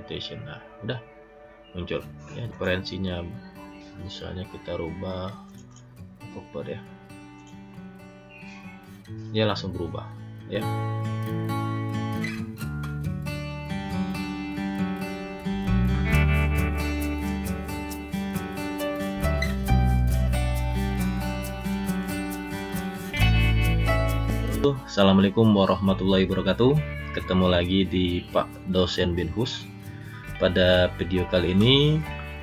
mutation. Nah, udah muncul ya referensinya. Misalnya kita rubah cover ya, dia langsung berubah ya. Assalamualaikum warahmatullahi wabarakatuh. Ketemu lagi di Pak Dosen Binhus. Pada video kali ini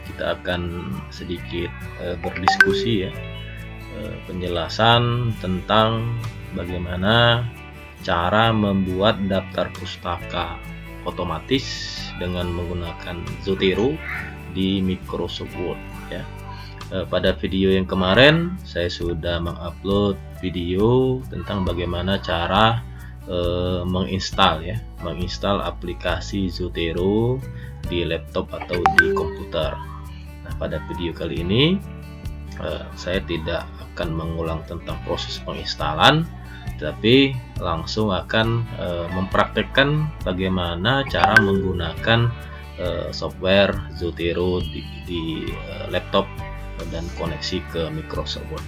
kita akan sedikit berdiskusi ya, penjelasan tentang bagaimana cara membuat daftar pustaka otomatis dengan menggunakan Zotero di Microsoft Word ya. Pada video yang kemarin saya sudah mengupload video tentang bagaimana cara menginstal aplikasi Zotero di laptop atau di komputer. Nah, pada video kali ini saya tidak akan mengulang tentang proses penginstalan, tapi langsung akan mempraktekkan bagaimana cara menggunakan software Zotero di laptop dan koneksi ke Microsoft Word.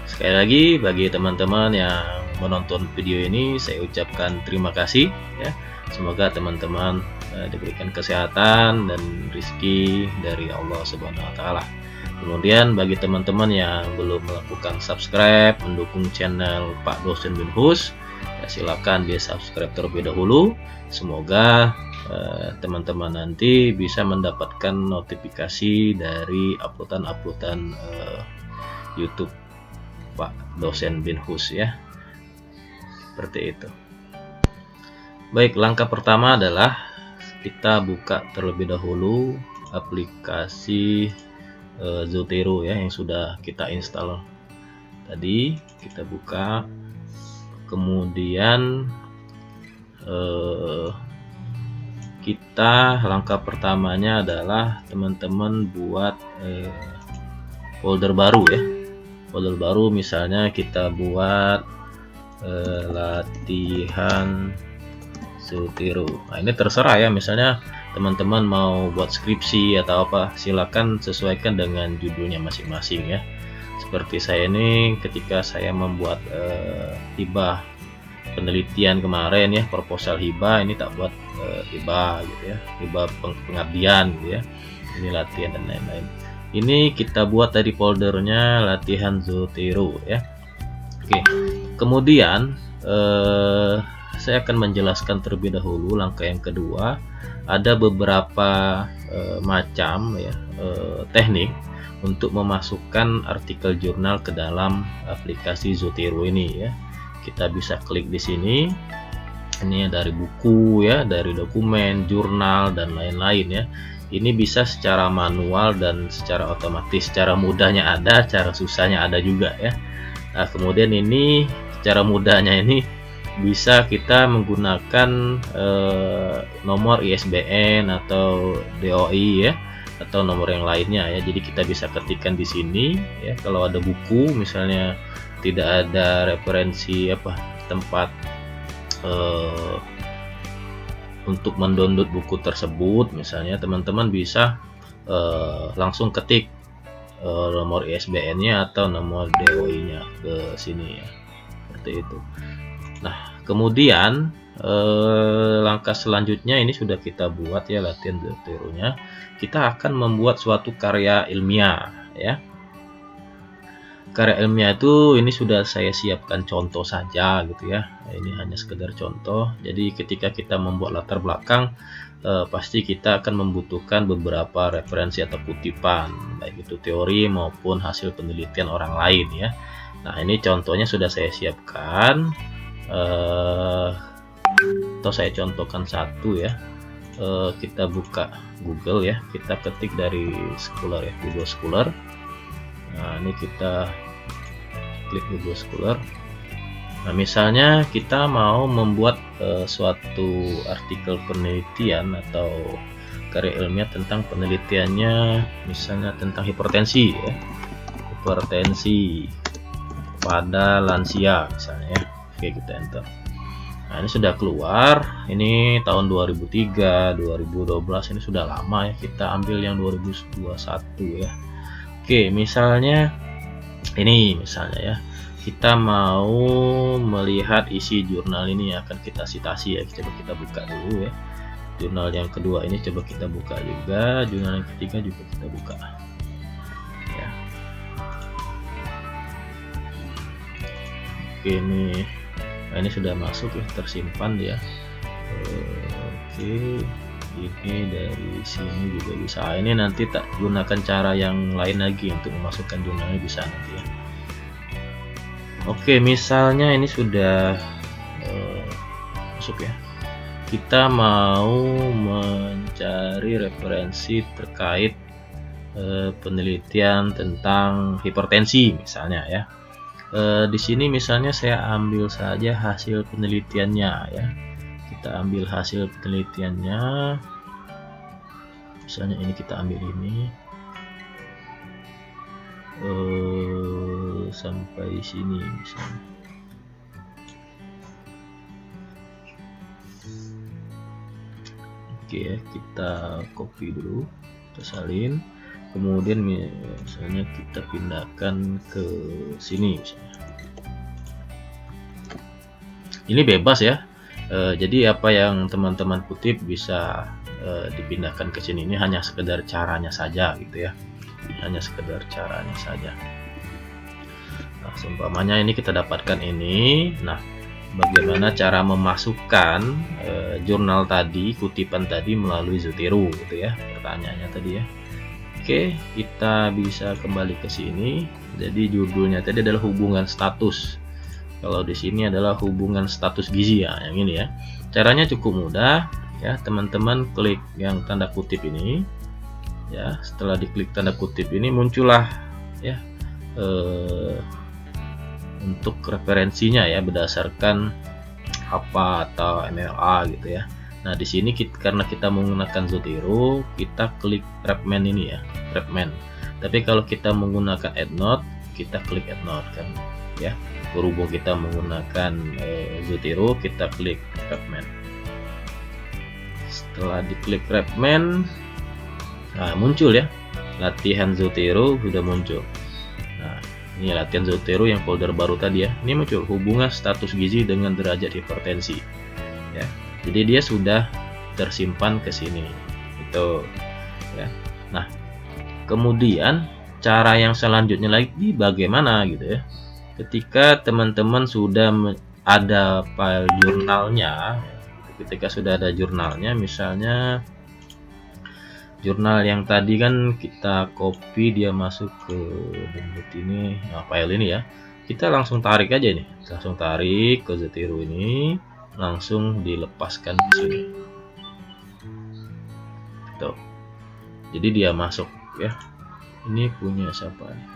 Sekali lagi bagi teman-teman yang menonton video ini saya ucapkan terima kasih ya. Semoga teman-teman diberikan kesehatan dan rezeki dari Allah Subhanahu wa taala. Kemudian bagi teman-teman yang belum melakukan subscribe mendukung channel Pak Dosen Binhus, ya silakan di subscribe terlebih dahulu. Semoga teman-teman nanti bisa mendapatkan notifikasi dari uploadan YouTube Pak Dosen Binhus ya. Seperti itu. Baik, langkah pertama adalah kita buka terlebih dahulu aplikasi Zotero ya yang sudah kita install tadi. Kita buka, kemudian kita langkah pertamanya adalah teman-teman buat folder baru ya. Folder baru misalnya kita buat latihan Zotero. Nah, ini terserah ya, misalnya teman-teman mau buat skripsi atau apa, silakan sesuaikan dengan judulnya masing-masing ya. Seperti saya ini ketika saya membuat hibah penelitian kemarin ya, proposal hibah, ini tak buat hibah gitu ya, hibah pengabdian gitu ya, ini latihan dan lain-lain. Ini kita buat dari foldernya latihan Zotero ya. Oke, kemudian saya akan menjelaskan terlebih dahulu langkah yang kedua. Ada beberapa macam ya teknik untuk memasukkan artikel jurnal ke dalam aplikasi Zotero ini ya. Kita bisa klik di sini. Ini dari buku ya, dari dokumen, jurnal dan lain-lain ya. Ini bisa secara manual dan secara otomatis. Cara mudahnya ada, cara susahnya ada juga ya. Nah, kemudian ini cara mudahnya ini bisa kita menggunakan nomor ISBN atau DOI ya, atau nomor yang lainnya ya. Jadi kita bisa ketikkan di sini ya. Kalau ada buku misalnya tidak ada referensi tempat untuk mendownload buku tersebut, misalnya teman-teman bisa langsung ketik nomor ISBN-nya atau nomor DOI-nya ke sini ya, seperti itu. Nah, kemudian langkah selanjutnya ini sudah kita buat ya latihan Zotero-nya. Kita akan membuat suatu karya ilmiah ya. Karya ilmiah itu ini sudah saya siapkan contoh saja gitu ya. Ini hanya sekedar contoh. Jadi ketika kita membuat latar belakang, pasti kita akan membutuhkan beberapa referensi atau kutipan, baik itu teori maupun hasil penelitian orang lain ya. Nah, ini contohnya sudah saya siapkan. Atau saya contohkan satu ya. Kita buka Google ya. Kita ketik dari Scholar ya, Google Scholar. Nah, ini kita klik Google Scholar. Nah, misalnya kita mau membuat suatu artikel penelitian atau karya ilmiah tentang penelitiannya, misalnya tentang hipertensi ya, hipertensi pada lansia misalnya ya. Oke, kita enter. Nah, ini sudah keluar, ini tahun 2003, 2012, ini sudah lama ya. Kita ambil yang 2021 ya. Oke, misalnya ini misalnya ya, kita mau melihat isi jurnal ini akan kita citasi ya. Coba kita buka dulu ya. Jurnal yang kedua ini coba kita buka juga, jurnal yang ketiga juga kita buka ya. Oke, ini sudah masuk ya, tersimpan ya. Oke, ini dari sini juga bisa. Ini nanti tak gunakan cara yang lain lagi untuk memasukkan jurnalnya, bisa nanti ya. Oke, misalnya ini sudah masuk ya. Kita mau mencari referensi terkait penelitian tentang hipertensi misalnya ya. Di sini misalnya saya ambil saja hasil penelitiannya ya. Kita ambil hasil penelitiannya. Misalnya ini kita ambil ini. Sampai sini misalnya. Oke ya, kita copy dulu, kita salin, kemudian misalnya kita pindahkan ke sini misalnya. Ini bebas ya, jadi apa yang teman-teman kutip bisa dipindahkan ke sini. Ini hanya sekedar caranya saja gitu ya, hanya sekedar caranya saja. Nah, seumpamanya ini kita dapatkan ini. Nah, bagaimana cara memasukkan jurnal tadi, kutipan tadi melalui Zotero gitu ya, pertanyaannya tadi ya. Oke, kita bisa kembali ke sini. Jadi judulnya tadi adalah hubungan status. Kalau di sini adalah hubungan status gizi ya, yang ini ya. Caranya cukup mudah ya, teman-teman klik yang tanda kutip ini ya. Setelah diklik tanda kutip ini muncullah ya untuk referensinya ya, berdasarkan apa atau MLA gitu ya. Nah, di sini karena kita menggunakan Zotero, kita klik Repman ini ya, Repman. Tapi kalau kita menggunakan EndNote, kita klik EndNote kan ya. Berhubung kita menggunakan Zotero, kita klik Repman. Setelah diklik Repman, nah muncul ya, latihan Zotero sudah muncul. Nah, ini latihan Zotero yang folder baru tadi ya. Ini muncul hubungan status gizi dengan derajat hipertensi. Ya. Jadi dia sudah tersimpan ke sini. Itu ya. Nah, kemudian cara yang selanjutnya lagi bagaimana gitu ya. Ketika teman-teman sudah ada file jurnalnya, ketika sudah ada jurnalnya, misalnya jurnal yang tadi kan kita copy, dia masuk ke download ini, nah, file ini ya, kita langsung tarik aja nih, langsung tarik ke Zotero ini, langsung dilepaskan di sini. Tuh, jadi dia masuk ya. Ini punya siapa nih?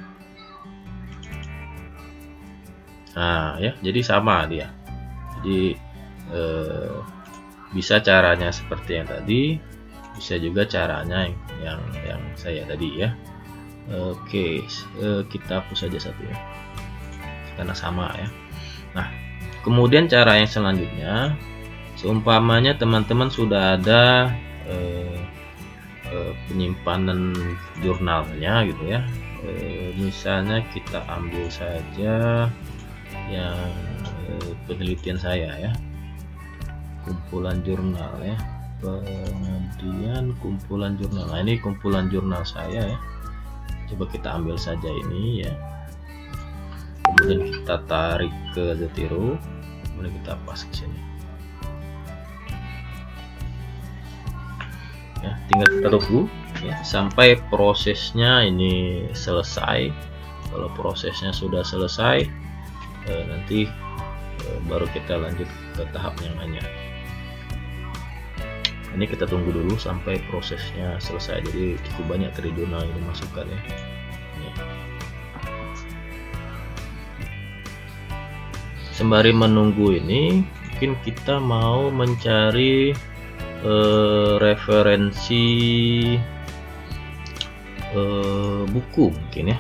Nah ya, jadi sama dia. Jadi bisa caranya seperti yang tadi, bisa juga caranya yang saya tadi ya. Oke, kita hapus saja satu ya, karena sama ya. Nah, kemudian cara yang selanjutnya, seumpamanya teman-teman sudah ada penyimpanan jurnalnya gitu ya. Misalnya kita ambil saja yang penelitian saya ya, kumpulan jurnal ya, kemudian kumpulan jurnal. Nah, ini kumpulan jurnal saya ya, coba kita ambil saja ini ya, kemudian kita tarik ke Zotero, kemudian kita pas ke sini ya. Tinggal kita tunggu ya, sampai prosesnya ini selesai. Kalau prosesnya sudah selesai, nanti baru kita lanjut ke tahap yang lainnya. Ini kita tunggu dulu sampai prosesnya selesai. Jadi cukup banyak dari jurnal yang dimasukkan ya. Sembari menunggu ini, mungkin kita mau mencari referensi buku mungkin ya.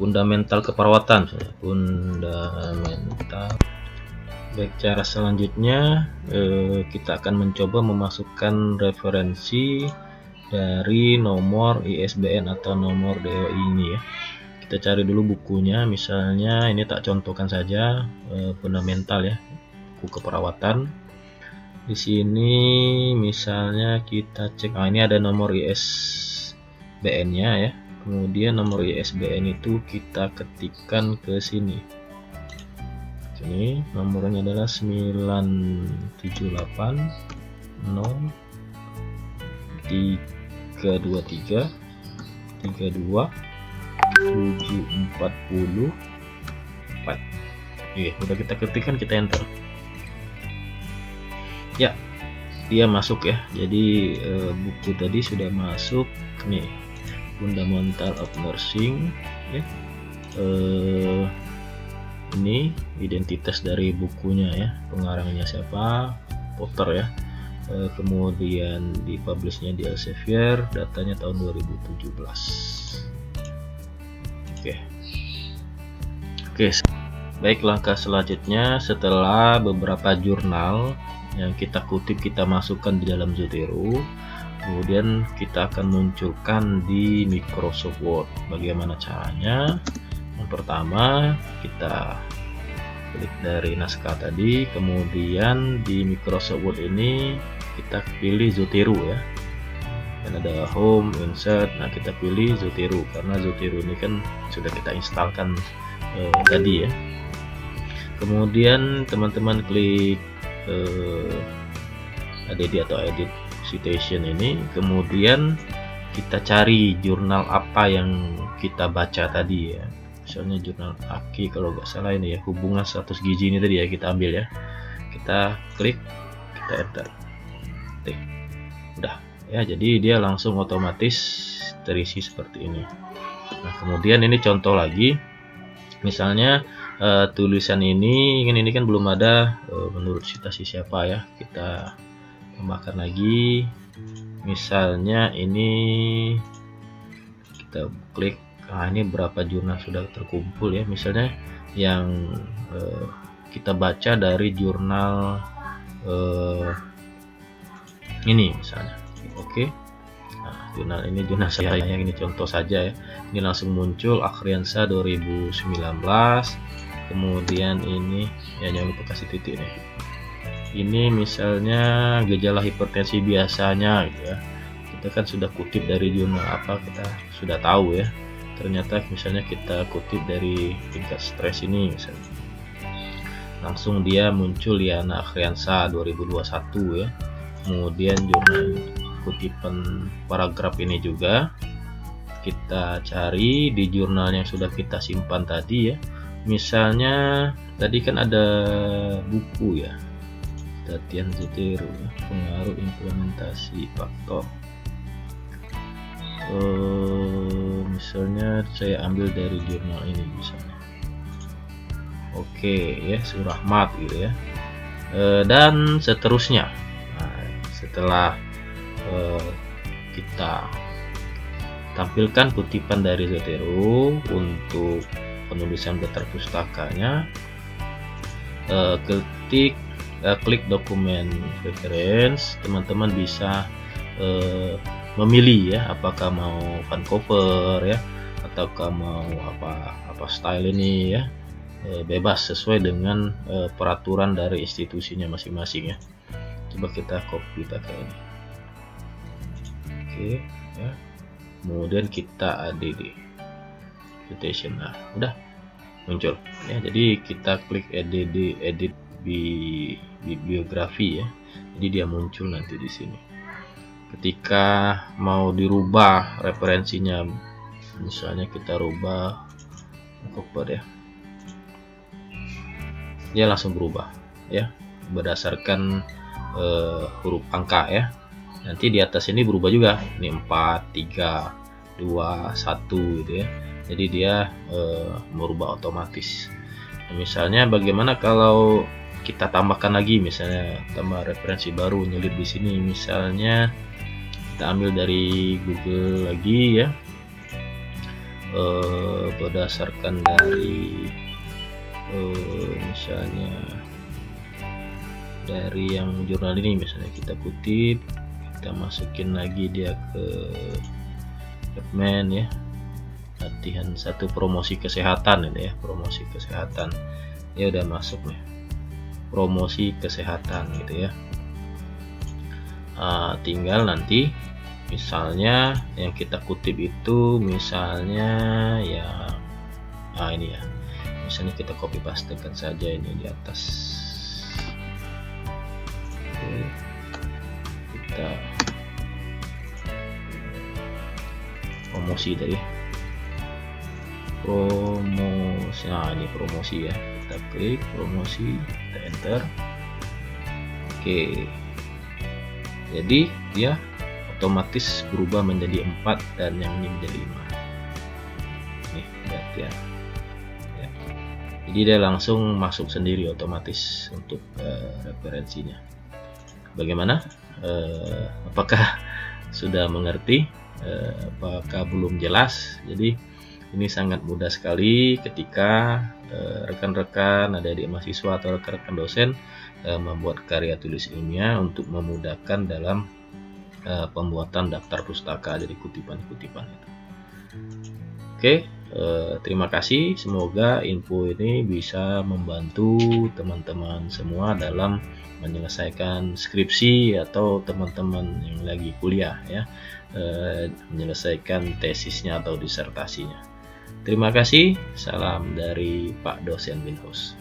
fundamental keperawatan, fundamental. Baik, cara selanjutnya kita akan mencoba memasukkan referensi dari nomor ISBN atau nomor DOI ini ya. Kita cari dulu bukunya, misalnya ini tak contohkan saja fundamental ya, buku keperawatan. Di sini misalnya kita cek, ini ada nomor ISBN-nya ya. Kemudian nomor ISBN itu kita ketikkan ke sini. Ini nomornya adalah 978 0 323 32 740 4. Udah kita ketikkan, kita enter. Ya, dia masuk ya. Jadi buku tadi sudah masuk nih, Fundamental of Nursing ya. Ini identitas dari bukunya ya, pengarangnya siapa, Potter ya. Kemudian dipublishnya di Elsevier, datanya tahun 2017. Oke, baik, langkah selanjutnya setelah beberapa jurnal yang kita kutip kita masukkan di dalam Zotero, kemudian kita akan munculkan di Microsoft Word. Bagaimana caranya? Yang pertama, kita klik dari naskah tadi, kemudian di Microsoft Word ini kita pilih Zotero ya. Dan ada Home, Insert. Nah, kita pilih Zotero karena Zotero ini kan sudah kita instalkan tadi ya. Kemudian teman-teman klik add atau edit citation ini, kemudian kita cari jurnal apa yang kita baca tadi ya. Misalnya jurnal AKI kalau nggak salah ini ya, hubungan 100 gizi ini tadi ya, kita ambil ya. Kita klik, kita enter. Udah ya, jadi dia langsung otomatis terisi seperti ini. Nah, kemudian ini contoh lagi. Misalnya tulisan ini kan belum ada menurut citasi siapa ya. Kita tambahkan lagi. Misalnya ini kita klik. Nah, ini berapa jurnal sudah terkumpul ya. Misalnya yang kita baca dari jurnal ini misalnya. Oke. Nah, jurnal ini jurnal saya yang ini contoh saja ya. Ini langsung muncul Akhriansa 2019. Kemudian ini ya, jangan lupa kasih titik nih. Ini misalnya gejala hipertensi biasanya gitu ya. Kita kan sudah kutip dari jurnal apa, kita sudah tahu ya. Ternyata misalnya kita kutip dari tingkat stres ini misalnya, langsung dia muncul ya, Akhriansa 2021 ya. Kemudian jurnal kutipan paragraf ini juga kita cari di jurnal yang sudah kita simpan tadi ya. Misalnya tadi kan ada buku ya, latihan Zotero ya, pengaruh implementasi faktor. Misalnya saya ambil dari jurnal ini misalnya. Oke ya, Surahmat gitu ya. Dan seterusnya. Nah, setelah kita tampilkan kutipan dari Zotero untuk penulisan daftar pustakanya, klik dokumen reference. Teman-teman bisa memilih ya, apakah mau font cover ya, ataukah mau apa style ini ya. Bebas sesuai dengan peraturan dari institusinya masing-masing ya. Coba kita copy pakai ini. Oke ya. Kemudian kita add citation. Nah, udah muncul ya. Jadi kita klik edit bibliografi ya. Jadi dia muncul nanti di sini. Ketika mau dirubah referensinya, misalnya kita rubah cover ya, dia langsung berubah ya, berdasarkan huruf angka ya. Nanti di atas ini berubah juga, ini 4, 3, 2, 1 gitu ya. Jadi dia merubah otomatis. Nah, misalnya bagaimana kalau kita tambahkan lagi, misalnya tambah referensi baru, nyelip di sini, misalnya kita ambil dari Google lagi ya. berdasarkan dari misalnya dari yang jurnal ini, misalnya kita kutip, kita masukin lagi dia ke admin ya, latihan 1 promosi kesehatan ini ya, promosi kesehatan ya, udah masuk nih promosi kesehatan gitu ya. Tinggal nanti misalnya yang kita kutip itu misalnya ya ini ya, misalnya kita copy pastekan saja ini di atas. Oke, kita promosi tadi, promosi, ini promosi ya, kita klik promosi, kita enter. Oke, jadi dia otomatis berubah menjadi 4 dan yang ini menjadi 5 nih, lihat ya. Jadi dia langsung masuk sendiri otomatis untuk referensinya. Bagaimana? Apakah sudah mengerti? Apakah belum jelas? Jadi ini sangat mudah sekali ketika rekan-rekan adik-adik mahasiswa atau rekan-rekan dosen membuat karya tulis ilmiah untuk memudahkan dalam pembuatan daftar pustaka dari kutipan-kutipan itu. Oke, terima kasih. Semoga info ini bisa membantu teman-teman semua dalam menyelesaikan skripsi atau teman-teman yang lagi kuliah ya, menyelesaikan tesisnya atau disertasinya. Terima kasih. Salam dari Pak Dosen Binhus.